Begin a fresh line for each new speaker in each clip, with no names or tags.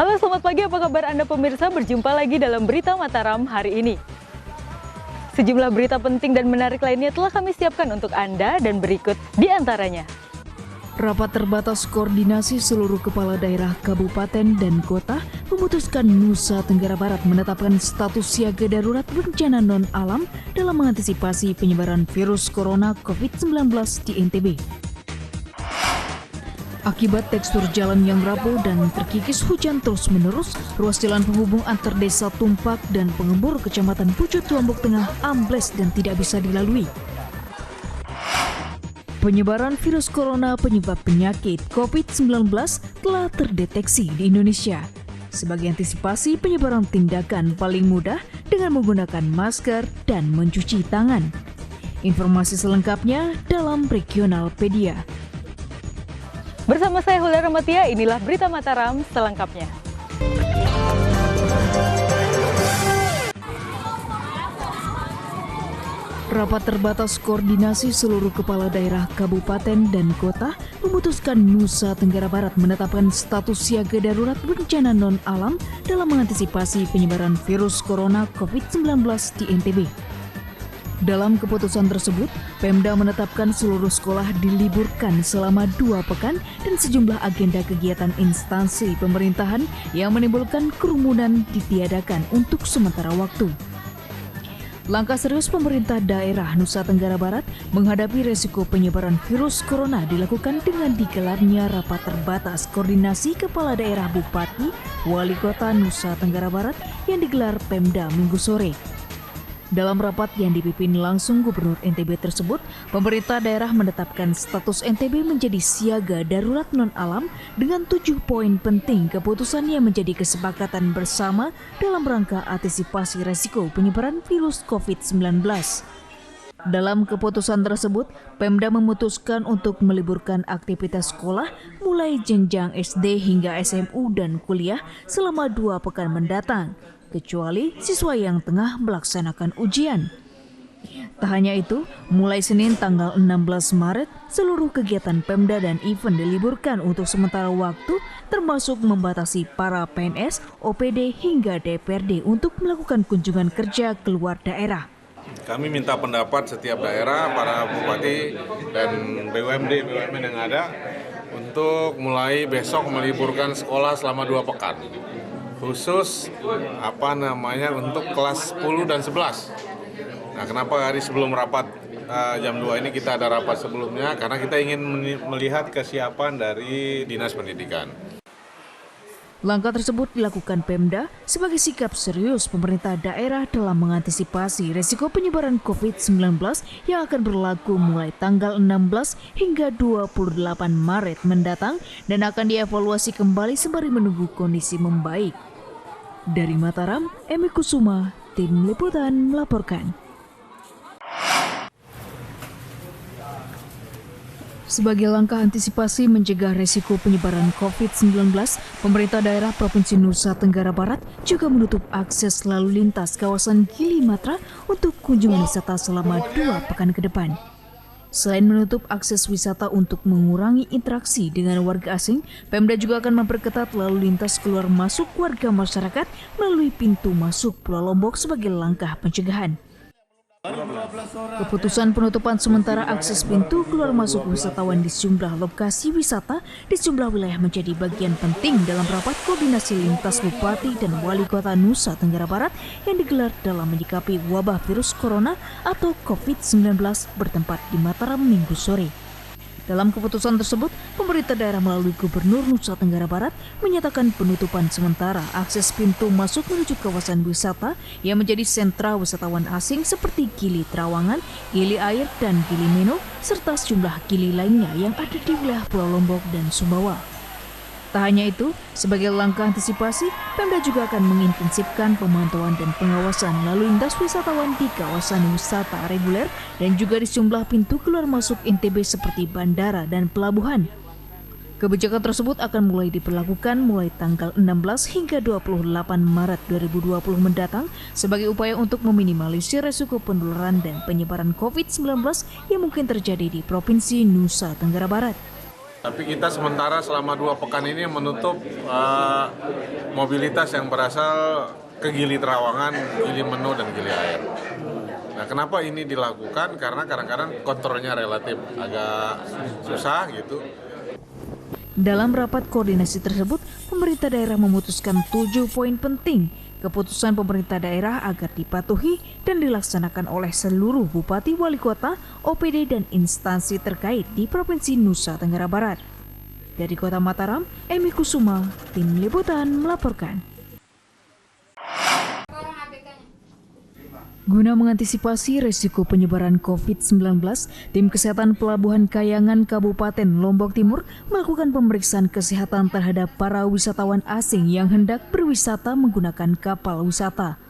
Halo, selamat pagi. Apa kabar Anda pemirsa? Berjumpa lagi dalam Berita Mataram hari ini. Sejumlah berita penting dan menarik lainnya telah kami siapkan untuk Anda dan berikut di antaranya.
Rapat terbatas koordinasi seluruh kepala daerah kabupaten dan kota memutuskan Nusa Tenggara Barat menetapkan status siaga darurat bencana non-alam dalam mengantisipasi penyebaran virus corona COVID-19 di NTB. Akibat tekstur jalan yang rapuh dan terkikis hujan terus-menerus, ruas jalan penghubung antar desa Tumpak dan Pengembur, Kecamatan Pucuk, Lombok Tengah ambles dan tidak bisa dilalui. Penyebaran virus corona penyebab penyakit COVID-19 telah terdeteksi di Indonesia. Sebagai antisipasi penyebaran, tindakan paling mudah dengan menggunakan masker dan mencuci tangan. Informasi selengkapnya dalam Regionalpedia.
Bersama saya Hulda Ramatia, inilah Berita Mataram selengkapnya.
Rapat terbatas koordinasi seluruh kepala daerah kabupaten dan kota memutuskan Nusa Tenggara Barat menetapkan status siaga darurat bencana non-alam dalam mengantisipasi penyebaran virus corona COVID-19 di NTB. Dalam keputusan tersebut, Pemda menetapkan seluruh sekolah diliburkan selama 2 pekan dan sejumlah agenda kegiatan instansi pemerintahan yang menimbulkan kerumunan ditiadakan untuk sementara waktu. Langkah serius pemerintah daerah Nusa Tenggara Barat menghadapi resiko penyebaran virus corona dilakukan dengan digelarnya rapat terbatas koordinasi kepala daerah, bupati, wali kota Nusa Tenggara Barat yang digelar Pemda Minggu sore. Dalam rapat yang dipimpin langsung Gubernur NTB tersebut, pemerintah daerah menetapkan status NTB menjadi siaga darurat non-alam dengan 7 poin penting keputusan yang menjadi kesepakatan bersama dalam rangka antisipasi resiko penyebaran virus COVID-19. Dalam keputusan tersebut, Pemda memutuskan untuk meliburkan aktivitas sekolah mulai jenjang SD hingga SMU dan kuliah selama 2 pekan mendatang, kecuali siswa yang tengah melaksanakan ujian. Tak hanya itu, mulai Senin tanggal 16 Maret, seluruh kegiatan Pemda dan event diliburkan untuk sementara waktu, termasuk membatasi para PNS, OPD hingga DPRD untuk melakukan kunjungan kerja keluar daerah.
Kami minta pendapat setiap daerah, para bupati dan BUMN yang ada untuk mulai besok meliburkan sekolah selama 2 pekan. Khusus untuk kelas 10 dan 11. Nah, kenapa hari sebelum rapat jam 2 ini kita ada rapat sebelumnya? Karena kita ingin melihat kesiapan dari Dinas Pendidikan.
Langkah tersebut dilakukan Pemda sebagai sikap serius pemerintah daerah dalam mengantisipasi resiko penyebaran COVID-19 yang akan berlaku mulai tanggal 16 hingga 28 Maret mendatang dan akan dievaluasi kembali sembari menunggu kondisi membaik. Dari Mataram, Emi Kusuma, Tim Liputan melaporkan. Sebagai langkah antisipasi mencegah resiko penyebaran COVID-19, pemerintah daerah Provinsi Nusa Tenggara Barat juga menutup akses lalu lintas kawasan Gili Matra untuk kunjungan wisata selama 2 pekan ke depan. Selain menutup akses wisata untuk mengurangi interaksi dengan warga asing, Pemda juga akan memperketat lalu lintas keluar masuk warga masyarakat melalui pintu masuk Pulau Lombok sebagai langkah pencegahan. Keputusan penutupan sementara akses pintu keluar masuk wisatawan di sejumlah lokasi wisata di sejumlah wilayah menjadi bagian penting dalam rapat koordinasi lintas bupati dan wali kota Nusa Tenggara Barat yang digelar dalam menyikapi wabah virus corona atau COVID-19 bertempat di Mataram Minggu sore. Dalam keputusan tersebut, pemerintah daerah melalui Gubernur Nusa Tenggara Barat menyatakan penutupan sementara akses pintu masuk menuju kawasan wisata yang menjadi sentra wisatawan asing seperti Gili Trawangan, Gili Air, dan Gili Meno, serta sejumlah gili lainnya yang ada di wilayah Pulau Lombok dan Sumbawa. Tak hanya itu, sebagai langkah antisipasi, Pemda juga akan mengintensifkan pemantauan dan pengawasan lalu lintas wisatawan di kawasan wisata reguler dan juga di sejumlah pintu keluar masuk NTB seperti bandara dan pelabuhan. Kebijakan tersebut akan mulai diberlakukan mulai tanggal 16 hingga 28 Maret 2020 mendatang sebagai upaya untuk meminimalisir resiko penularan dan penyebaran COVID-19 yang mungkin terjadi di Provinsi Nusa Tenggara Barat.
Tapi kita sementara selama 2 pekan ini menutup mobilitas yang berasal ke Gili Trawangan, Gili Menu, dan Gili Air. Nah, kenapa ini dilakukan? Karena kadang-kadang kontrolnya relatif agak susah gitu.
Dalam rapat koordinasi tersebut, pemerintah daerah memutuskan 7 poin penting keputusan pemerintah daerah agar dipatuhi dan dilaksanakan oleh seluruh bupati, wali kota, OPD, dan instansi terkait di Provinsi Nusa Tenggara Barat. Dari Kota Mataram, Emi Kusuma, Tim Liputan melaporkan. Guna mengantisipasi resiko penyebaran COVID-19, Tim Kesehatan Pelabuhan Kayangan Kabupaten Lombok Timur melakukan pemeriksaan kesehatan terhadap para wisatawan asing yang hendak berwisata menggunakan kapal wisata.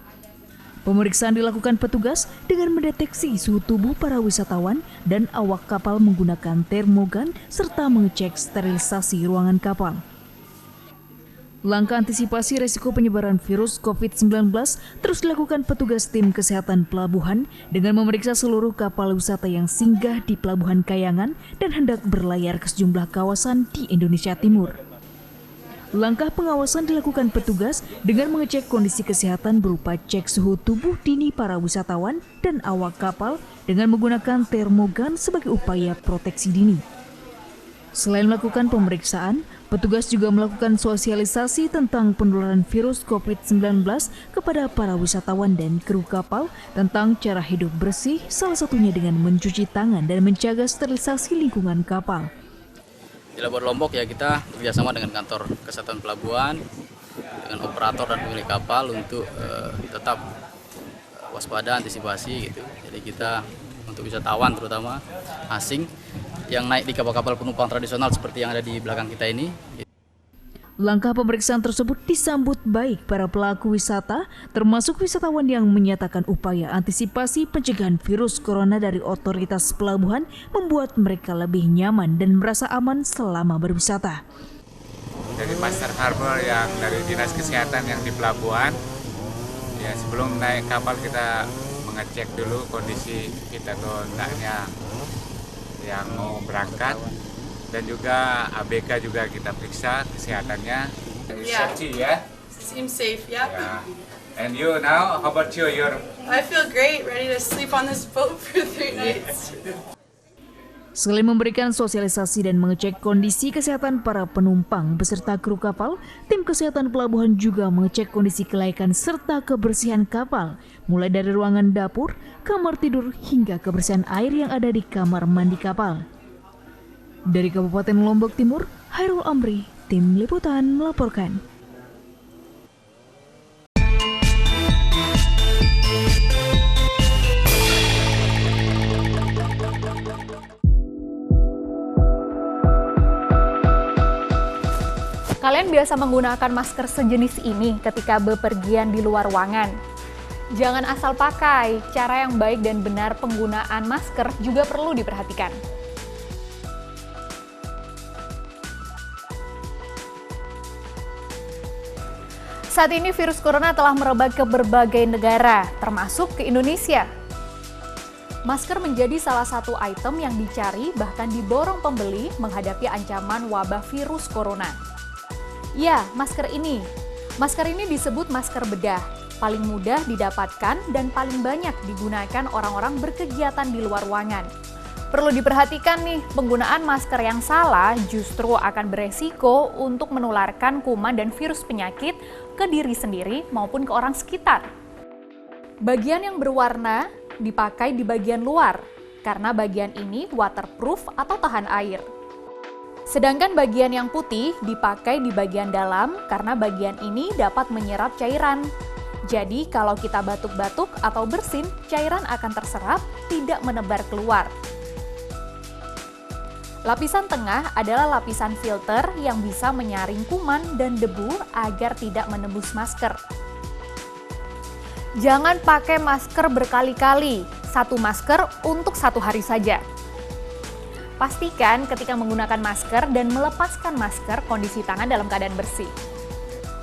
Pemeriksaan dilakukan petugas dengan mendeteksi suhu tubuh para wisatawan dan awak kapal menggunakan termogan serta mengecek sterilisasi ruangan kapal. Langkah antisipasi resiko penyebaran virus COVID-19 terus dilakukan petugas tim kesehatan pelabuhan dengan memeriksa seluruh kapal wisata yang singgah di Pelabuhan Kayangan dan hendak berlayar ke sejumlah kawasan di Indonesia Timur. Langkah pengawasan dilakukan petugas dengan mengecek kondisi kesehatan berupa cek suhu tubuh dini para wisatawan dan awak kapal dengan menggunakan termogan sebagai upaya proteksi dini. Selain melakukan pemeriksaan, petugas juga melakukan sosialisasi tentang penularan virus COVID-19 kepada para wisatawan dan kru kapal tentang cara hidup bersih, salah satunya dengan mencuci tangan dan menjaga sterilisasi lingkungan kapal.
Di Labuan Lombok ya kita bekerjasama dengan kantor kesehatan pelabuhan, dengan operator dan pemilik kapal untuk tetap waspada, antisipasi gitu. Jadi kita untuk wisatawan terutama asing yang naik di kapal-kapal penumpang tradisional seperti yang ada di belakang kita ini.
Langkah pemeriksaan tersebut disambut baik para pelaku wisata, termasuk wisatawan yang menyatakan upaya antisipasi pencegahan virus corona dari otoritas pelabuhan membuat mereka lebih nyaman dan merasa aman selama berwisata.
Dari Master Harbor yang dari Dinas Kesehatan yang di pelabuhan, ya sebelum naik kapal kita mengecek dulu kondisi kita tuh enggaknya yang mau berangkat, dan juga ABK juga kita periksa kesehatannya. Safety, ya?
Seems safe, yeah.
And you now, how about you?
I feel great, ready to sleep on this boat for 3 nights.
Selain memberikan sosialisasi dan mengecek kondisi kesehatan para penumpang beserta kru kapal, tim kesehatan pelabuhan juga mengecek kondisi kelayakan serta kebersihan kapal, mulai dari ruangan dapur, kamar tidur, hingga kebersihan air yang ada di kamar mandi kapal. Dari Kabupaten Lombok Timur, Hairul Amri, Tim Liputan melaporkan.
Kalian biasa menggunakan masker sejenis ini ketika bepergian di luar ruangan? Jangan asal pakai, cara yang baik dan benar penggunaan masker juga perlu diperhatikan. Saat ini virus corona telah merebak ke berbagai negara, termasuk ke Indonesia. Masker menjadi salah satu item yang dicari bahkan diborong pembeli menghadapi ancaman wabah virus corona. Ya, masker ini. Masker ini disebut masker bedah, paling mudah didapatkan dan paling banyak digunakan orang-orang berkegiatan di luar ruangan. Perlu diperhatikan nih, penggunaan masker yang salah justru akan beresiko untuk menularkan kuman dan virus penyakit ke diri sendiri maupun ke orang sekitar. Bagian yang berwarna dipakai di bagian luar, karena bagian ini waterproof atau tahan air. Sedangkan bagian yang putih dipakai di bagian dalam karena bagian ini dapat menyerap cairan. Jadi kalau kita batuk-batuk atau bersin, cairan akan terserap, tidak menebar keluar. Lapisan tengah adalah lapisan filter yang bisa menyaring kuman dan debu agar tidak menembus masker. Jangan pakai masker berkali-kali, satu masker untuk 1 hari saja. Pastikan ketika menggunakan masker dan melepaskan masker, kondisi tangan dalam keadaan bersih.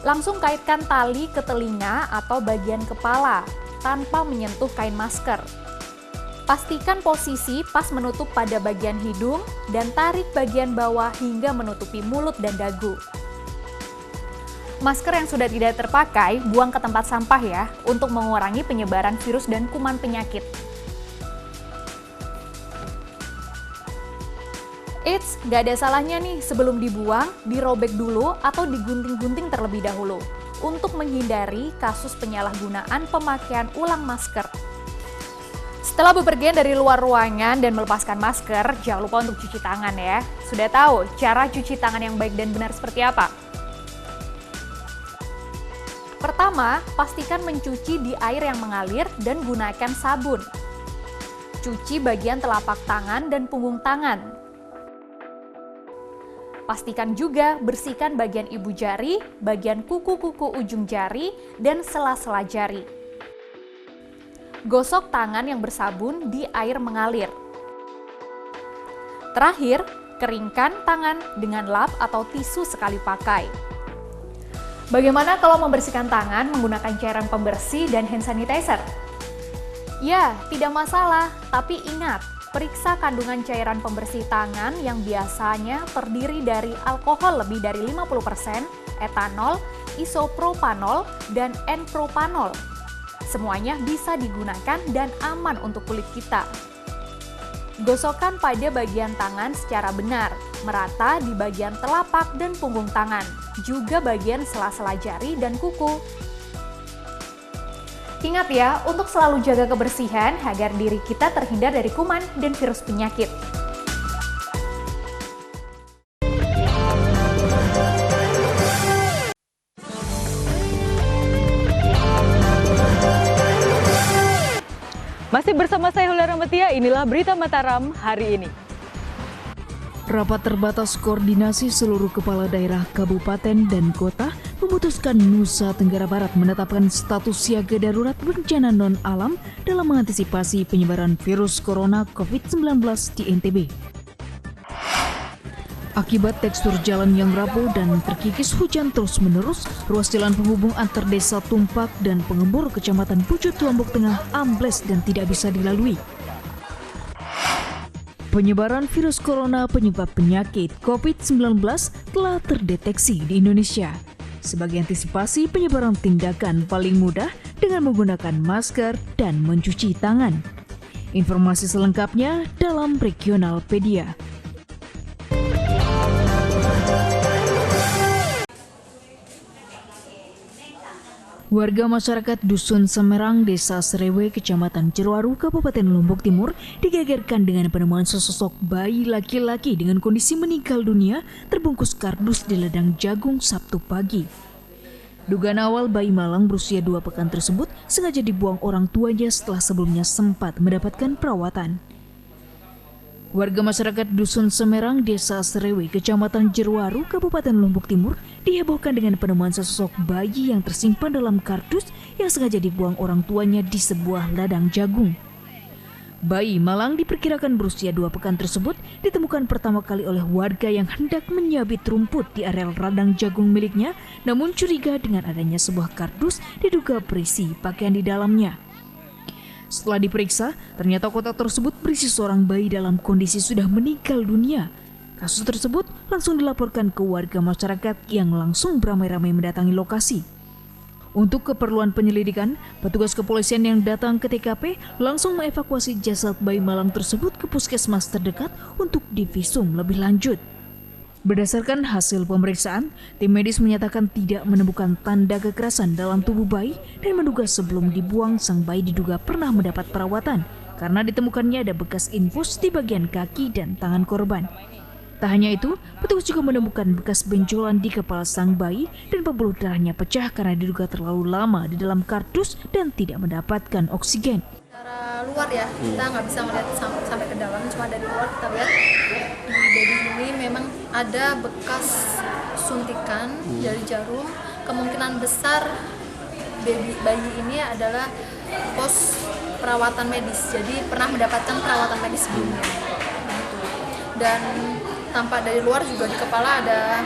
Langsung kaitkan tali ke telinga atau bagian kepala tanpa menyentuh kain masker. Pastikan posisi pas menutup pada bagian hidung dan tarik bagian bawah hingga menutupi mulut dan dagu. Masker yang sudah tidak terpakai, buang ke tempat sampah ya, untuk mengurangi penyebaran virus dan kuman penyakit. Eits, nggak ada salahnya nih sebelum dibuang, dirobek dulu atau digunting-gunting terlebih dahulu, untuk menghindari kasus penyalahgunaan pemakaian ulang masker. Setelah bepergian dari luar ruangan dan melepaskan masker, jangan lupa untuk cuci tangan ya. Sudah tahu cara cuci tangan yang baik dan benar seperti apa? Pertama, pastikan mencuci di air yang mengalir dan gunakan sabun. Cuci bagian telapak tangan dan punggung tangan. Pastikan juga bersihkan bagian ibu jari, bagian kuku-kuku ujung jari, dan sela-sela jari. Gosok tangan yang bersabun di air mengalir. Terakhir, keringkan tangan dengan lap atau tisu sekali pakai. Bagaimana kalau membersihkan tangan menggunakan cairan pembersih dan hand sanitizer? Ya, tidak masalah, tapi ingat, periksa kandungan cairan pembersih tangan yang biasanya terdiri dari alkohol lebih dari 50%, etanol, isopropanol, dan N-propanol. Semuanya bisa digunakan dan aman untuk kulit kita. Gosokkan pada bagian tangan secara benar, merata di bagian telapak dan punggung tangan, juga bagian sela-sela jari dan kuku. Ingat ya, untuk selalu jaga kebersihan agar diri kita terhindar dari kuman dan virus penyakit.
Masih bersama saya Hulda Ramatia, inilah berita Mataram hari ini.
Rapat terbatas koordinasi seluruh kepala daerah, kabupaten, dan kota memutuskan Nusa Tenggara Barat menetapkan status siaga darurat bencana non-alam dalam mengantisipasi penyebaran virus corona COVID-19 di NTB. Akibat tekstur jalan yang rapuh dan terkikis hujan terus-menerus, ruas jalan penghubung antar desa Tumpak dan Pengembur, Kecamatan Pucuk, Lombok Tengah ambles dan tidak bisa dilalui. Penyebaran virus corona penyebab penyakit COVID-19 telah terdeteksi di Indonesia. Sebagai antisipasi penyebaran, tindakan paling mudah dengan menggunakan masker dan mencuci tangan. Informasi selengkapnya dalam Regionalpedia. Warga masyarakat Dusun Semerang, Desa Serewe, Kecamatan Jeruaru, Kabupaten Lombok Timur digegerkan dengan penemuan sesosok bayi laki-laki dengan kondisi meninggal dunia terbungkus kardus di ladang jagung Sabtu pagi. Dugaan awal bayi malang berusia 2 pekan tersebut sengaja dibuang orang tuanya setelah sebelumnya sempat mendapatkan perawatan. Warga masyarakat Dusun Semerang, Desa Serewe, Kecamatan Jeruaru, Kabupaten Lombok Timur dihebohkan dengan penemuan sesosok bayi yang tersimpan dalam kardus yang sengaja dibuang orang tuanya di sebuah ladang jagung. Bayi malang diperkirakan berusia 2 pekan tersebut ditemukan pertama kali oleh warga yang hendak menyabit rumput di areal ladang jagung miliknya, namun curiga dengan adanya sebuah kardus diduga berisi pakaian di dalamnya. Setelah diperiksa, ternyata kotak tersebut berisi seorang bayi dalam kondisi sudah meninggal dunia. Kasus tersebut langsung dilaporkan ke warga masyarakat yang langsung beramai-ramai mendatangi lokasi. Untuk keperluan penyelidikan, petugas kepolisian yang datang ke TKP langsung mengevakuasi jasad bayi malang tersebut ke puskesmas terdekat untuk divisum lebih lanjut. Berdasarkan hasil pemeriksaan, tim medis menyatakan tidak menemukan tanda kekerasan dalam tubuh bayi dan menduga sebelum dibuang sang bayi diduga pernah mendapat perawatan karena ditemukannya ada bekas infus di bagian kaki dan tangan korban. Tak hanya itu, petugas juga menemukan bekas benjolan di kepala sang bayi dan pembuluh darahnya pecah karena diduga terlalu lama di dalam kardus dan tidak mendapatkan oksigen.
Secara luar ya, kita nggak bisa melihat sampai ke dalam, cuma dari luar kita lihat di baby ini memang ada bekas suntikan dari jarum. Kemungkinan besar bayi ini adalah pos perawatan medis, jadi pernah mendapatkan perawatan medis sebelumnya. Dan tampak dari luar juga di kepala ada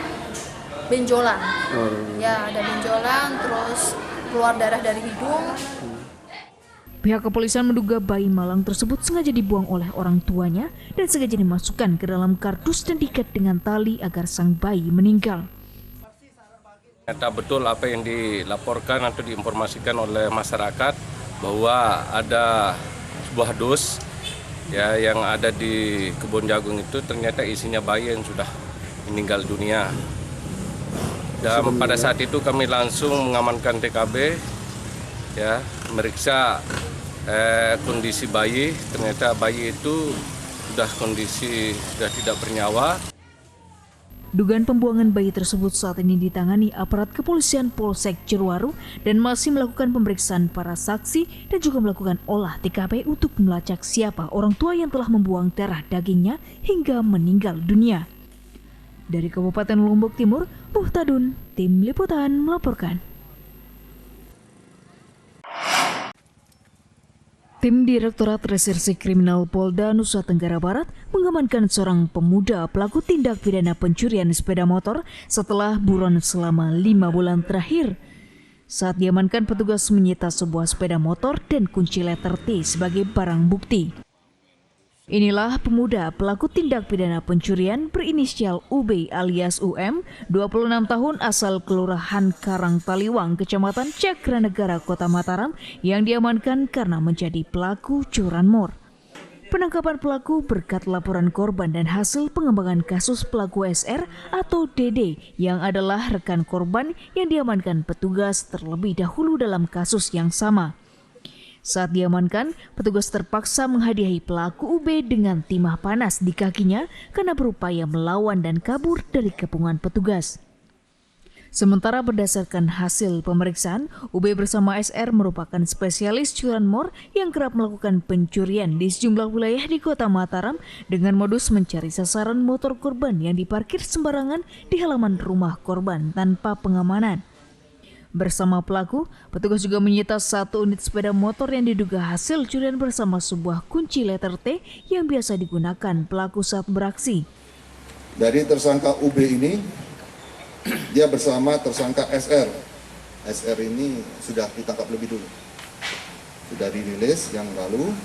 benjolan, ya ada benjolan, terus keluar darah dari hidung.
Pihak kepolisian menduga bayi malang tersebut sengaja dibuang oleh orang tuanya dan sengaja dimasukkan ke dalam kardus dan diikat dengan tali agar sang bayi meninggal.
Ternyata betul apa yang dilaporkan atau diinformasikan oleh masyarakat bahwa ada sebuah dus ya yang ada di kebun jagung itu ternyata isinya bayi yang sudah meninggal dunia. Dan pada saat itu kami langsung mengamankan TKB, ya, meriksa kondisi bayi. Ternyata bayi itu sudah tidak bernyawa.
Dugaan pembuangan bayi tersebut saat ini ditangani aparat kepolisian Polsek Ciruaru dan masih melakukan pemeriksaan para saksi dan juga melakukan olah TKP untuk melacak siapa orang tua yang telah membuang darah dagingnya hingga meninggal dunia. Dari Kabupaten Lombok Timur, Muhtadun, Tim Liputan melaporkan. Tim Direktorat Reserse Kriminal Polda Nusa Tenggara Barat mengamankan seorang pemuda pelaku tindak pidana pencurian sepeda motor setelah buron selama 5 bulan terakhir. Saat diamankan, petugas menyita sebuah sepeda motor dan kunci letter T sebagai barang bukti. Inilah pemuda pelaku tindak pidana pencurian berinisial UB alias UM, 26 tahun asal Kelurahan Karang Taliwang, Kecamatan Cakranegara, Kota Mataram yang diamankan karena menjadi pelaku curanmor. Penangkapan pelaku berkat laporan korban dan hasil pengembangan kasus pelaku SR atau DD yang adalah rekan korban yang diamankan petugas terlebih dahulu dalam kasus yang sama. Saat diamankan, petugas terpaksa menghadiahi pelaku UB dengan timah panas di kakinya karena berupaya melawan dan kabur dari kepungan petugas. Sementara berdasarkan hasil pemeriksaan, UB bersama SR merupakan spesialis curanmor yang kerap melakukan pencurian di sejumlah wilayah di Kota Mataram dengan modus mencari sasaran motor korban yang diparkir sembarangan di halaman rumah korban tanpa pengamanan. Bersama pelaku, petugas juga menyita 1 unit sepeda motor yang diduga hasil curian bersama sebuah kunci letter T yang biasa digunakan pelaku saat beraksi.
Dari tersangka UB ini, dia bersama tersangka SR. SR ini sudah ditangkap lebih dulu. Sudah dirilis yang lalu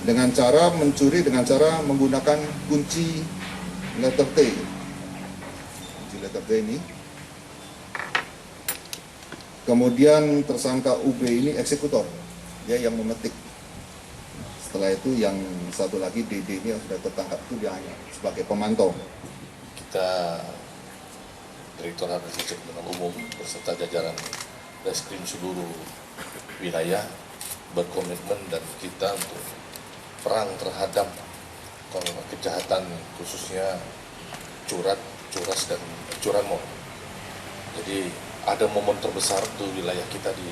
dengan cara mencuri dengan cara menggunakan kunci letter T. Kunci letter T ini. Kemudian tersangka UB ini eksekutor, dia yang memetik. Setelah itu yang satu lagi DD ini yang sudah tertangkap itu dia hanya sebagai pemantau.
Kita Direktorat Reserse Kriminal Umum beserta jajaran Reskrim seluruh wilayah berkomitmen dan kita untuk perang terhadap kejahatan khususnya curas dan curanmor. Jadi ada momen terbesar untuk wilayah kita di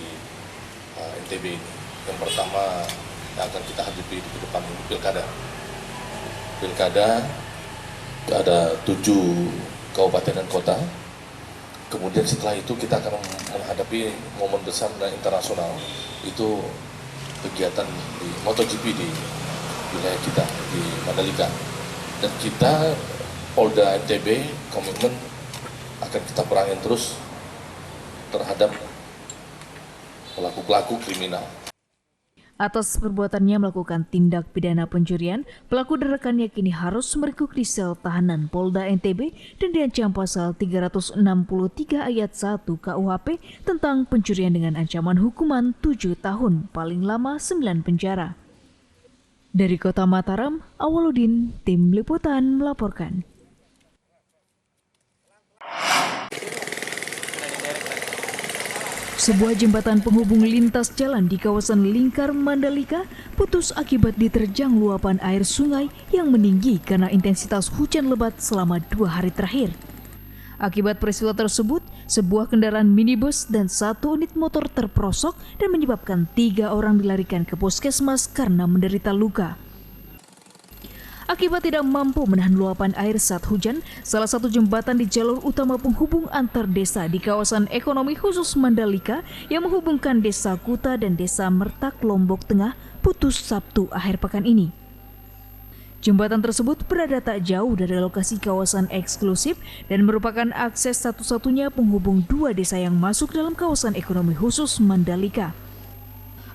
NTB ini. Yang pertama yang akan kita hadapi di depan ini pilkada. Pilkada ada 7 kabupaten dan kota. Kemudian setelah itu kita akan menghadapi momen besar dan internasional. Itu kegiatan di MotoGP di wilayah kita di Mandalika. Dan kita Polda NTB komitmen akan kita perangin terus terhadap pelaku-pelaku kriminal.
Atas perbuatannya melakukan tindak pidana pencurian, pelaku dan rekannya kini harus meringkuk di sel tahanan Polda NTB dan diancam pasal 363 ayat 1 KUHP tentang pencurian dengan ancaman hukuman 7 tahun, paling lama 9 penjara. Dari Kota Mataram, Awaludin, Tim Liputan melaporkan. Sebuah jembatan penghubung lintas jalan di kawasan Lingkar, Mandalika putus akibat diterjang luapan air sungai yang meninggi karena intensitas hujan lebat selama 2 hari terakhir. Akibat peristiwa tersebut, sebuah kendaraan minibus dan 1 unit motor terperosok dan menyebabkan 3 orang dilarikan ke puskesmas karena menderita luka. Akibat tidak mampu menahan luapan air saat hujan, salah satu jembatan di jalur utama penghubung antar desa di kawasan ekonomi khusus Mandalika yang menghubungkan Desa Kuta dan Desa Mertak, Lombok Tengah putus Sabtu akhir pekan ini. Jembatan tersebut berada tak jauh dari lokasi kawasan eksklusif dan merupakan akses satu-satunya penghubung 2 desa yang masuk dalam kawasan ekonomi khusus Mandalika.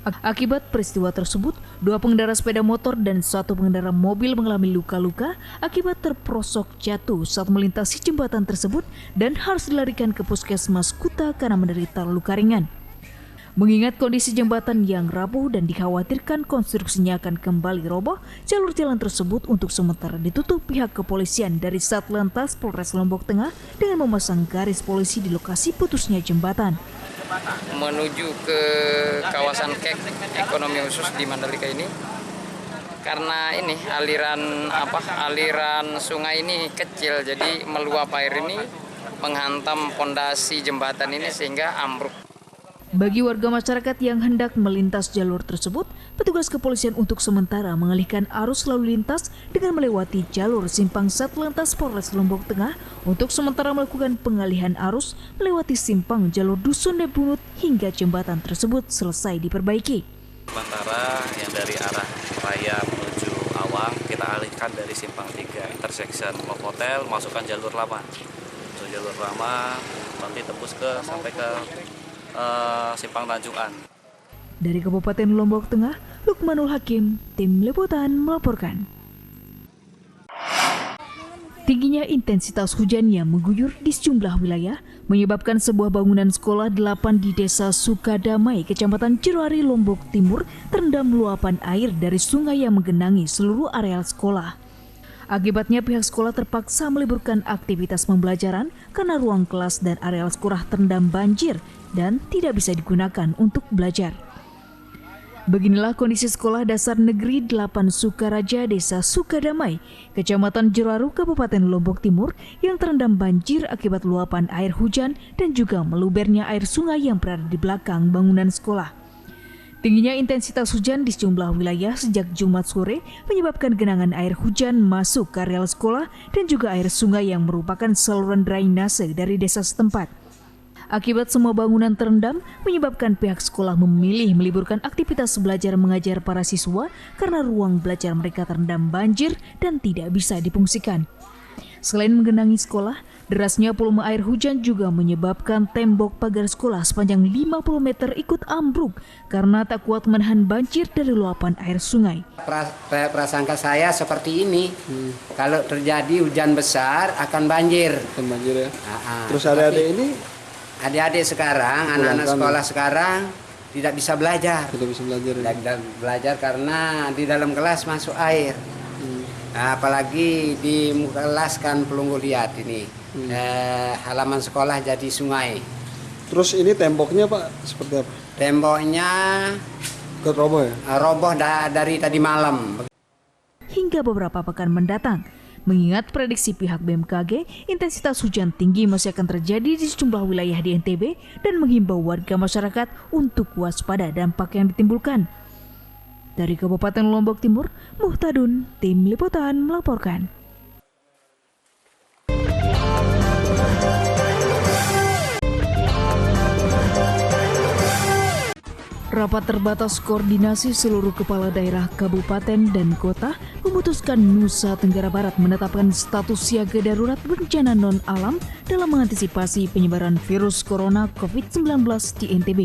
Akibat peristiwa tersebut, 2 pengendara sepeda motor dan 1 pengendara mobil mengalami luka-luka akibat terperosok jatuh saat melintasi jembatan tersebut dan harus dilarikan ke Puskesmas Kuta karena menderita luka ringan. Mengingat kondisi jembatan yang rapuh dan dikhawatirkan konstruksinya akan kembali roboh, jalur jalan tersebut untuk sementara ditutup pihak kepolisian dari Satlantas Polres Lombok Tengah dengan memasang garis polisi di lokasi putusnya jembatan.
Menuju ke kawasan KEK ekonomi khusus di Mandalika ini, karena ini aliran sungai ini kecil, jadi meluap air ini menghantam pondasi jembatan ini sehingga ambruk.
Bagi warga masyarakat yang hendak melintas jalur tersebut, petugas kepolisian untuk sementara mengalihkan arus lalu lintas dengan melewati jalur simpang Satlantas Polres Lombok Tengah untuk sementara melakukan pengalihan arus melewati simpang jalur Dusun Nebunut hingga jembatan tersebut selesai diperbaiki.
Sementara yang dari arah raya menuju Awang kita alihkan dari simpang 3 intersection Love Hotel masukkan jalur lama. So, jalur lama nanti tembus sampai ke simpang Tanjukan.
Dari Kabupaten Lombok Tengah, Lukmanul Hakim, Tim Liputan melaporkan. Tingginya intensitas hujan yang mengguyur di sejumlah wilayah menyebabkan sebuah bangunan sekolah 8 di Desa Sukadamai, Kecamatan Jeroari, Lombok Timur terendam luapan air dari sungai yang menggenangi seluruh areal sekolah. Akibatnya pihak sekolah terpaksa meliburkan aktivitas pembelajaran karena ruang kelas dan areal sekolah terendam banjir dan tidak bisa digunakan untuk belajar. Beginilah kondisi sekolah dasar negeri 8 Sukaraja, Desa Sukadamai, Kecamatan Jeroari, Kabupaten Lombok Timur yang terendam banjir akibat luapan air hujan dan juga melubernya air sungai yang berada di belakang bangunan sekolah. Tingginya intensitas hujan di sejumlah wilayah sejak Jumat sore menyebabkan genangan air hujan masuk ke areal sekolah dan juga air sungai yang merupakan saluran drainase dari desa setempat. Akibat semua bangunan terendam menyebabkan pihak sekolah memilih meliburkan aktivitas belajar mengajar para siswa karena ruang belajar mereka terendam banjir dan tidak bisa difungsikan. Selain menggenangi sekolah, derasnya volume air hujan juga menyebabkan tembok pagar sekolah sepanjang 50 meter ikut ambruk karena tak kuat menahan banjir dari luapan air sungai.
Prasangka saya seperti ini, kalau terjadi hujan besar akan banjir.
Banjir ya. Terus
adik-adik sekarang, anak-anak sekolah sekarang tidak bisa belajar.
Tidak bisa belajar.
Tidak belajar karena di dalam kelas masuk air. Apalagi di muka kelas kan pelunggu lihat ini halaman sekolah jadi sungai.
Terus ini temboknya Pak seperti apa?
Temboknya
roboh ya?
Roboh dari tadi malam.
Hingga beberapa pekan mendatang, mengingat prediksi pihak BMKG, intensitas hujan tinggi masih akan terjadi di sejumlah wilayah di NTB dan menghimbau warga masyarakat untuk waspada dampak yang ditimbulkan. Dari Kabupaten Lombok Timur, Muhtadun, Tim Liputan melaporkan. Rapat terbatas koordinasi seluruh kepala daerah, kabupaten, dan kota memutuskan Nusa Tenggara Barat menetapkan status siaga darurat bencana non-alam dalam mengantisipasi penyebaran virus corona COVID-19 di NTB.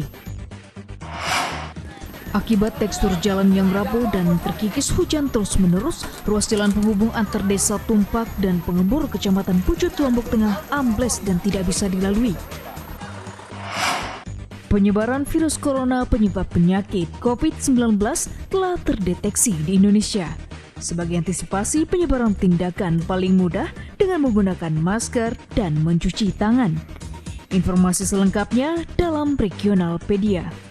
Akibat tekstur jalan yang rapuh dan terkikis hujan terus-menerus, ruas jalan penghubung antar desa Tumpak dan Pengembur, Kecamatan Pucut, Lombok Tengah ambles dan tidak bisa dilalui. Penyebaran virus corona penyebab penyakit COVID-19 telah terdeteksi di Indonesia. Sebagai antisipasi penyebaran, tindakan paling mudah dengan menggunakan masker dan mencuci tangan. Informasi selengkapnya dalam Regionalpedia.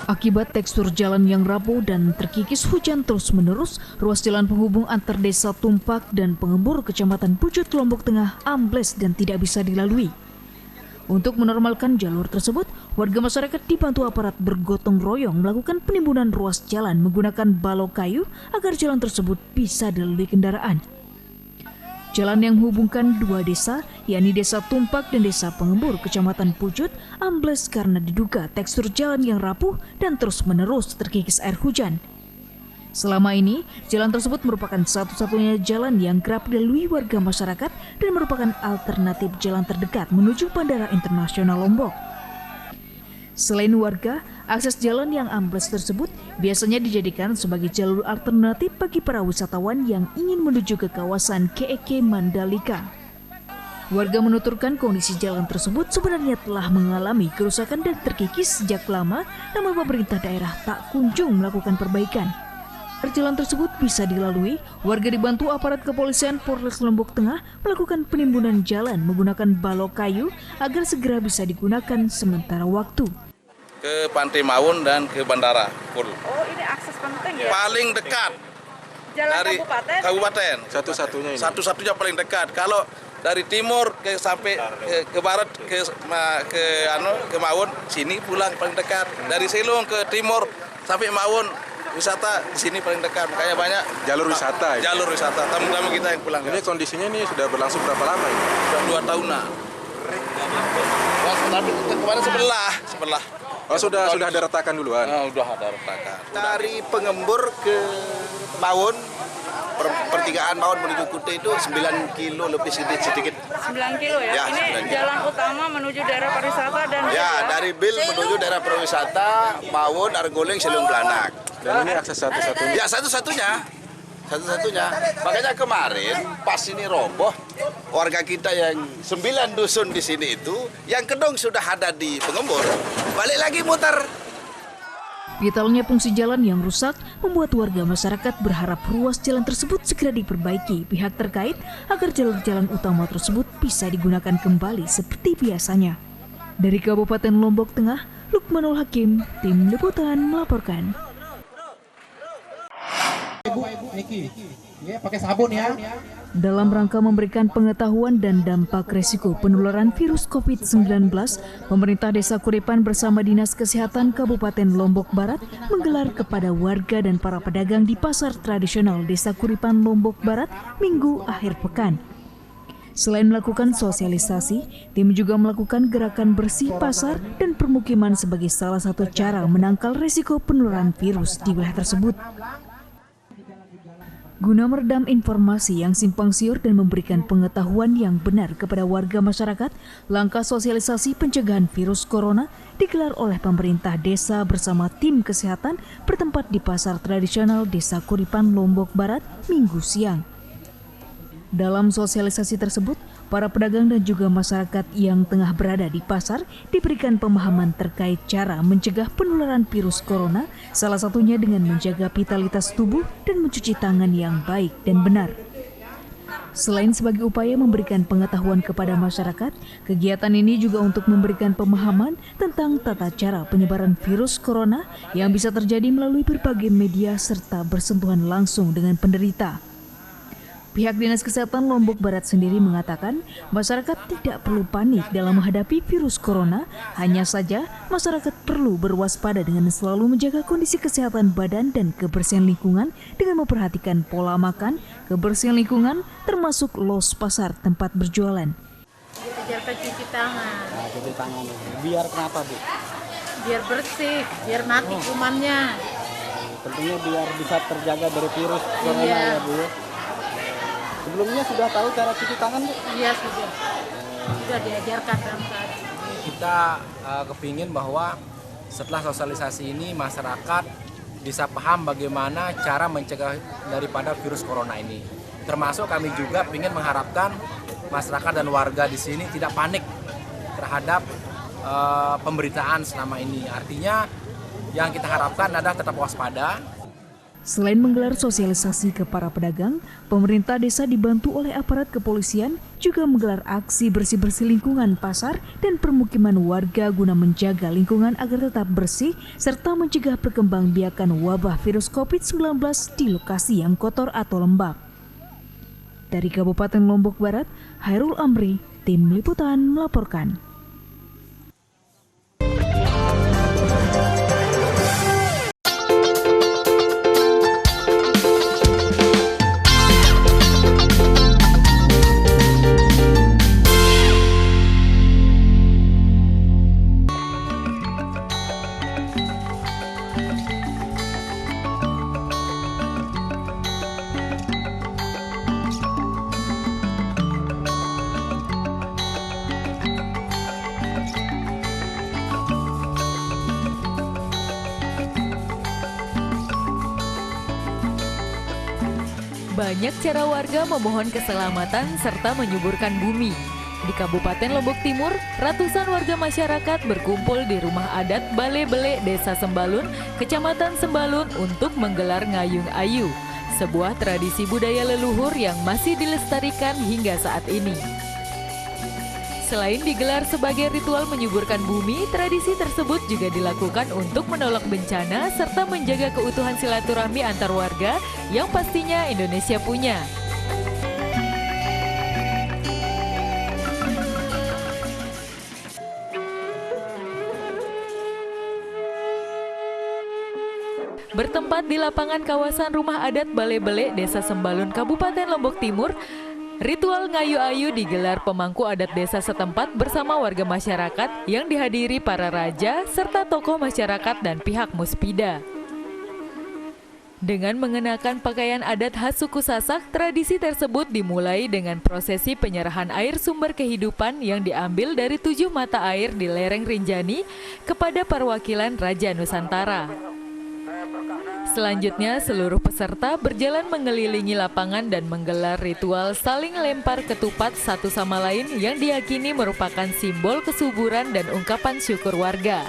Akibat tekstur jalan yang rapuh dan terkikis hujan terus-menerus, ruas jalan penghubung antar desa Tumpak dan Pengembur, Kecamatan Pucut, Lombok Tengah ambles dan tidak bisa dilalui. Untuk menormalkan jalur tersebut, warga masyarakat dibantu aparat bergotong royong melakukan penimbunan ruas jalan menggunakan balok kayu agar jalan tersebut bisa dilalui kendaraan. Jalan yang menghubungkan dua desa, yakni Desa Tumpak dan Desa Pengembur, Kecamatan Pucut, ambles karena diduga tekstur jalan yang rapuh dan terus-menerus terkikis air hujan. Selama ini, jalan tersebut merupakan satu-satunya jalan yang kerap dilalui warga masyarakat dan merupakan alternatif jalan terdekat menuju Bandara Internasional Lombok. Selain warga, akses jalan yang ambles tersebut biasanya dijadikan sebagai jalur alternatif bagi para wisatawan yang ingin menuju ke kawasan KEK Mandalika. Warga menuturkan kondisi jalan tersebut sebenarnya telah mengalami kerusakan dan terkikis sejak lama, namun pemerintah daerah tak kunjung melakukan perbaikan. Jalan tersebut bisa dilalui, warga dibantu aparat kepolisian Polres Lombok Tengah melakukan penimbunan jalan menggunakan balok kayu agar segera bisa digunakan sementara waktu.
Ke Pantai Mawon dan ke bandara.
Oh, ini akses penting ya?
Paling dekat.
Jalan
dari kabupaten.
Satu-satunya ini.
Satu-satunya paling dekat. Kalau dari timur sampai ke barat ke Mawon, sini pulang paling dekat. Dari Silung ke timur sampai Mawon, wisata di sini paling dekat, makanya banyak
jalur wisata.
Jalur wisata, tamu-tamu kita yang pulang.
Ini kondisinya ini sudah berlangsung berapa lama ini?
Sudah 2 tahunan. Tapi kemarin sebelah.
Oh, sudah ada retakan duluan.
Sudah ada retakan.
Dari Pengembur ke Mawon, pertigaan Mawon menuju Kute itu 9 kilo lebih sedikit.
9 kilo ya?
Ya,
ini jalan utama menuju daerah pariwisata dan
dari Bil menuju daerah pariwisata Mawon, Argoleng, Silung Belanak.
Dan ini akses satu-satunya?
Ya, satu-satunya. Makanya kemarin pas ini roboh, warga kita yang 9 dusun di sini itu, yang kedong sudah ada di Pengembur, balik lagi muter.
Vitalnya fungsi jalan yang rusak membuat warga masyarakat berharap ruas jalan tersebut segera diperbaiki pihak terkait agar jalur jalan utama tersebut bisa digunakan kembali seperti biasanya. Dari Kabupaten Lombok Tengah, Lukmanul Hakim, Tim Liputan melaporkan.
Ibu Niki, ya pakai sabun ya.
Dalam rangka memberikan pengetahuan dan dampak risiko penularan virus COVID-19, pemerintah Desa Kuripan bersama Dinas Kesehatan Kabupaten Lombok Barat menggelar kepada warga dan para pedagang di pasar tradisional Desa Kuripan Lombok Barat Minggu akhir pekan. Selain melakukan sosialisasi, tim juga melakukan gerakan bersih pasar dan permukiman sebagai salah satu cara menangkal risiko penularan virus di wilayah tersebut. Guna meredam informasi yang simpang siur dan memberikan pengetahuan yang benar kepada warga masyarakat, langkah sosialisasi pencegahan virus corona digelar oleh pemerintah desa bersama tim kesehatan bertempat di pasar tradisional Desa Kuripan Lombok Barat Minggu siang. Dalam sosialisasi tersebut, para pedagang dan juga masyarakat yang tengah berada di pasar diberikan pemahaman terkait cara mencegah penularan virus corona, salah satunya dengan menjaga vitalitas tubuh dan mencuci tangan yang baik dan benar. Selain sebagai upaya memberikan pengetahuan kepada masyarakat, kegiatan ini juga untuk memberikan pemahaman tentang tata cara penyebaran virus corona yang bisa terjadi melalui berbagai media serta bersentuhan langsung dengan penderita. Pihak Dinas Kesehatan Lombok Barat sendiri mengatakan masyarakat tidak perlu panik dalam menghadapi virus corona, hanya saja masyarakat perlu berwaspada dengan selalu menjaga kondisi kesehatan badan dan kebersihan lingkungan dengan memperhatikan pola makan, kebersihan lingkungan, termasuk los pasar tempat berjualan.
Diajarkan cuci tangan.
Nah, cuci tangan. Biar kenapa, Bu?
Biar bersih, biar mati kumannya.
Tentunya biar bisa terjaga dari virus corona ya, Bu. Sebelumnya sudah tahu cara cuci tangan, Bu?
Iya, sudah. Sudah diajarkan dalam saat
kita kepingin bahwa setelah sosialisasi ini masyarakat bisa paham bagaimana cara mencegah daripada virus corona ini. Termasuk kami juga ingin mengharapkan masyarakat dan warga di sini tidak panik terhadap pemberitaan selama ini. Artinya yang kita harapkan adalah tetap waspada.
Selain menggelar sosialisasi ke para pedagang, pemerintah desa dibantu oleh aparat kepolisian juga menggelar aksi bersih-bersih lingkungan pasar dan permukiman warga guna menjaga lingkungan agar tetap bersih serta mencegah perkembangbiakan wabah virus COVID-19 di lokasi yang kotor atau lembab. Dari Kabupaten Lombok Barat, Hairul Amri, Tim Liputan melaporkan.
Banyak cara warga memohon keselamatan serta menyuburkan bumi. Di Kabupaten Lombok Timur, ratusan warga masyarakat berkumpul di rumah adat Bale Bele Desa Sembalun, Kecamatan Sembalun untuk menggelar ngayung ayu, sebuah tradisi budaya leluhur yang masih dilestarikan hingga saat ini. Selain digelar sebagai ritual menyuburkan bumi, tradisi tersebut juga dilakukan untuk menolak bencana serta menjaga keutuhan silaturahmi antar warga yang pastinya Indonesia punya. Bertempat di lapangan kawasan rumah adat Bale Bele Desa Sembalun, Kabupaten Lombok Timur, ritual ngayu ayu digelar pemangku adat desa setempat bersama warga masyarakat yang dihadiri para raja serta tokoh masyarakat dan pihak Muspida. Dengan mengenakan pakaian adat khas suku Sasak, tradisi tersebut dimulai dengan prosesi penyerahan air sumber kehidupan yang diambil dari 7 mata air di lereng Rinjani kepada perwakilan Raja Nusantara. Selanjutnya, seluruh peserta berjalan mengelilingi lapangan dan menggelar ritual saling lempar ketupat satu sama lain yang diyakini merupakan simbol kesuburan dan ungkapan syukur warga.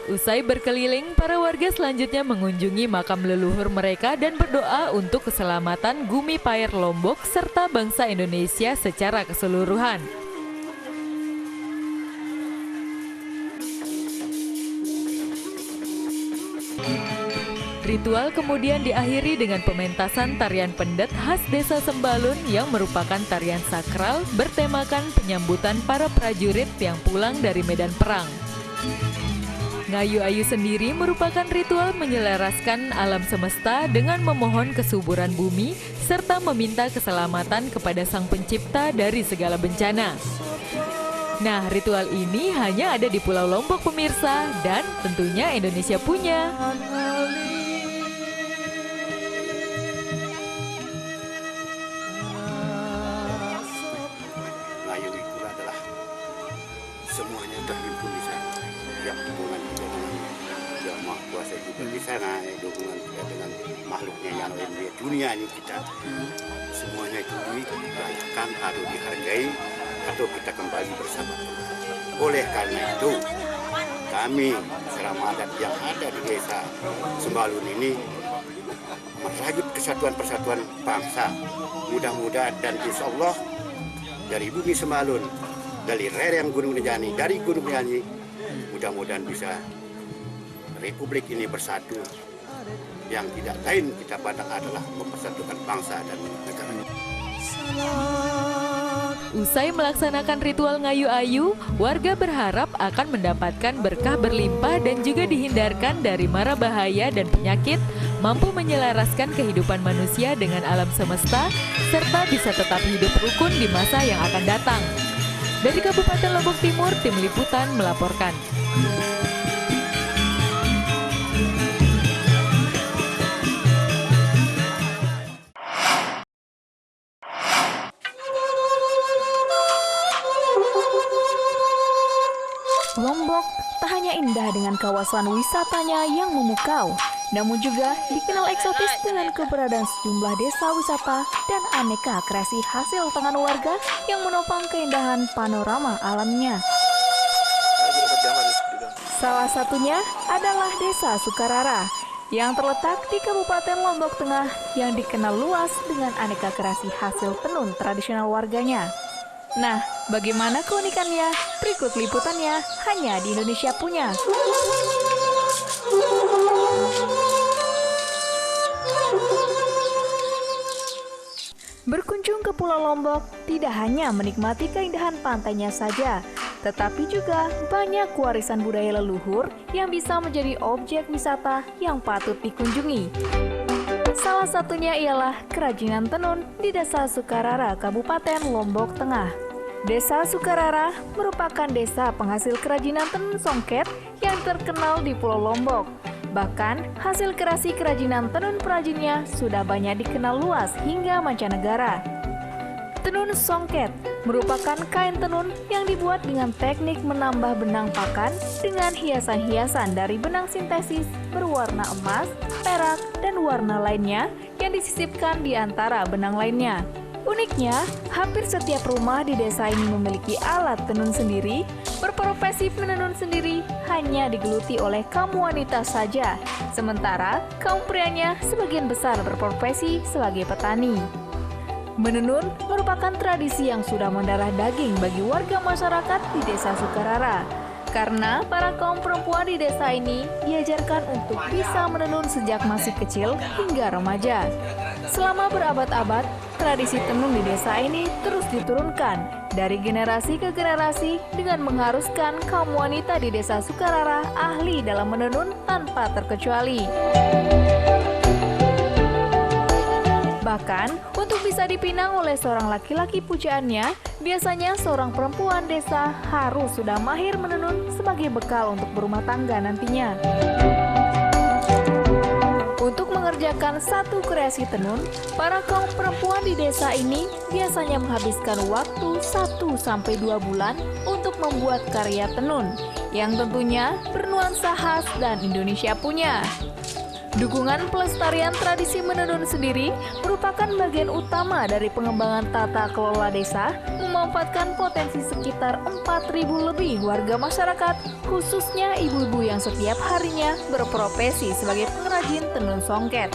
Usai berkeliling, para warga selanjutnya mengunjungi makam leluhur mereka dan berdoa untuk keselamatan Gumi Pair Lombok serta bangsa Indonesia secara keseluruhan. Ritual kemudian diakhiri dengan pementasan tarian pendet khas Desa Sembalun yang merupakan tarian sakral bertemakan penyambutan para prajurit yang pulang dari medan perang. Ngayu ayu sendiri merupakan ritual menyelaraskan alam semesta dengan memohon kesuburan bumi serta meminta keselamatan kepada Sang Pencipta dari segala bencana. Nah, ritual ini hanya ada di Pulau Lombok pemirsa dan tentunya Indonesia punya.
Ngayu itu adalah semuanya terhimpun di sana. Yang hubungan kita dengan Yang Maha Kuasa juga di sana, hubungan kita dengan makhluknya yang lain di dunia ini kita. Semuanya itu dirayakan atau dihargai atau kita kembali bersama. Oleh karena itu, kami selama adat yang ada di Desa Sembalun ini merajut kesatuan persatuan bangsa. Mudah-mudahan dan insya Allah dari bumi Sembalun, dari lereng Gunung Rinjani, dari Gunung Rinjani, mudah-mudahan bisa Republik ini bersatu. Yang tidak lain kita pandang adalah mempersatukan bangsa dan negara.
Usai melaksanakan ritual ngayu ayu, warga berharap akan mendapatkan berkah berlimpah dan juga dihindarkan dari mara bahaya dan penyakit, mampu menyelaraskan kehidupan manusia dengan alam semesta, serta bisa tetap hidup rukun di masa yang akan datang. Dari Kabupaten Lombok Timur, Tim Liputan melaporkan.
Lombok tak hanya indah dengan kawasan wisatanya yang memukau, namun juga dikenal eksotis dengan keberadaan sejumlah desa wisata dan aneka kreasi hasil tangan warga yang menopang keindahan panorama alamnya. Salah satunya adalah Desa Sukarara yang terletak di Kabupaten Lombok Tengah yang dikenal luas dengan aneka kreasi hasil tenun tradisional warganya. Nah, bagaimana keunikannya? Berikut liputannya hanya di Indonesia punya. Berkunjung ke Pulau Lombok tidak hanya menikmati keindahan pantainya saja, tetapi juga banyak warisan budaya leluhur yang bisa menjadi objek wisata yang patut dikunjungi. Salah satunya ialah kerajinan tenun di Desa Sukarara, Kabupaten Lombok Tengah. Desa Sukarara merupakan desa penghasil kerajinan tenun songket yang terkenal di Pulau Lombok. Bahkan, hasil kreasi kerajinan tenun perajinnya sudah banyak dikenal luas hingga mancanegara.
Tenun songket merupakan kain tenun yang dibuat dengan teknik menambah benang pakan dengan hiasan-hiasan dari benang sintesis berwarna emas, perak, dan warna lainnya yang disisipkan di antara benang lainnya. Uniknya, hampir setiap rumah di desa ini memiliki alat tenun sendiri. Berprofesi menenun sendiri hanya digeluti oleh kaum wanita saja, sementara kaum prianya sebagian besar berprofesi sebagai petani. Menenun merupakan tradisi yang sudah mendarah daging bagi warga masyarakat di Desa Sukarara. Karena para kaum perempuan di desa ini diajarkan untuk bisa menenun sejak masih kecil hingga remaja. Selama berabad-abad, tradisi tenun di desa ini terus diturunkan dari generasi ke generasi dengan mengharuskan kaum wanita di Desa Sukarara ahli dalam menenun tanpa terkecuali. Bahkan, untuk bisa dipinang oleh seorang laki-laki pujaannya, biasanya seorang perempuan desa harus sudah mahir menenun sebagai bekal untuk berumah tangga nantinya. Untuk mengerjakan satu kreasi tenun, para kaum perempuan di desa ini biasanya menghabiskan waktu 1-2 bulan untuk membuat karya tenun, yang tentunya bernuansa khas dan Indonesia punya. Dukungan pelestarian tradisi menenun sendiri merupakan bagian utama dari pengembangan tata kelola desa, memanfaatkan potensi sekitar 4.000 lebih warga masyarakat, khususnya ibu-ibu yang setiap harinya berprofesi sebagai pengrajin tenun songket.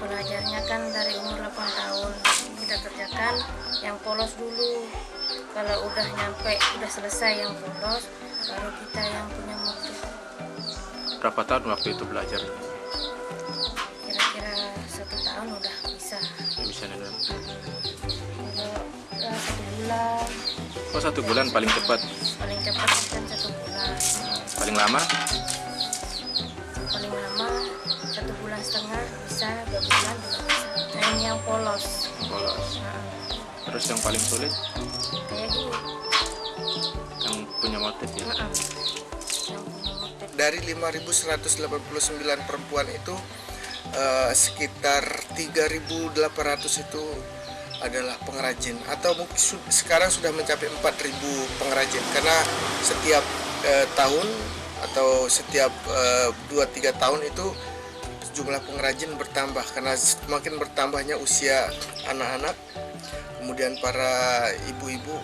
Belajarnya kan dari umur 8 tahun, kita kerjakan yang polos dulu. Kalau udah nyampe, udah selesai yang polos, baru kita yang punya motif.
Berapa tahun waktu itu belajar?
Kira-kira 1 tahun udah bisa.
Bisa nenun.
Kalau 1 bulan.
Oh, 1 bulan paling cepat?
Paling cepat kan 1 bulan.
Paling lama?
Paling lama 1 bulan setengah bisa, 2 bulan juga bisa. Nah, ini yang polos.
Polos. Terus yang paling sulit?
Kayak gini.
Yang punya motif ya?
Dari 5.189 perempuan itu sekitar 3.800 itu adalah pengrajin, atau mungkin sekarang sudah mencapai 4.000 pengrajin, karena setiap tahun atau setiap 2-3 tahun itu jumlah pengrajin bertambah karena semakin bertambahnya usia anak-anak. Kemudian para ibu-ibu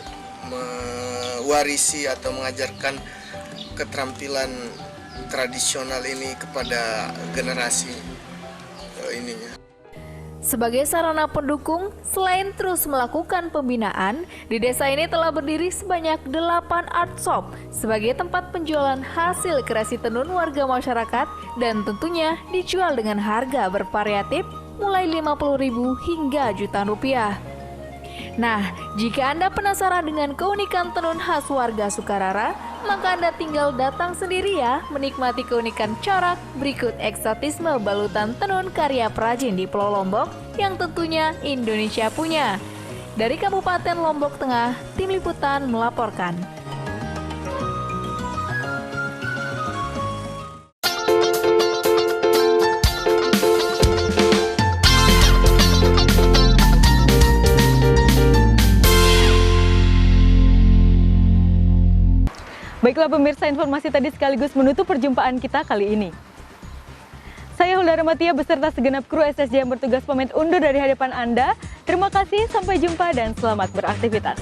mewarisi atau mengajarkan keterampilan tradisional ini kepada generasi ininya.
Sebagai sarana pendukung, selain terus melakukan pembinaan, di desa ini telah berdiri sebanyak 8 art shop sebagai tempat penjualan hasil kreasi tenun warga masyarakat dan tentunya dijual dengan harga bervariatif mulai 50.000 hingga jutaan rupiah. Nah, jika Anda penasaran dengan keunikan tenun khas warga Sukarara, maka Anda tinggal datang sendiri ya, menikmati keunikan corak berikut eksotisme balutan tenun karya perajin di Pulau Lombok yang tentunya Indonesia punya. Dari Kabupaten Lombok Tengah, Tim Liputan melaporkan.
Baiklah pemirsa, informasi tadi sekaligus menutup perjumpaan kita kali ini. Saya Hulda Ramatia beserta segenap kru SSJ yang bertugas pamit undur dari hadapan Anda. Terima kasih, sampai jumpa dan selamat beraktivitas.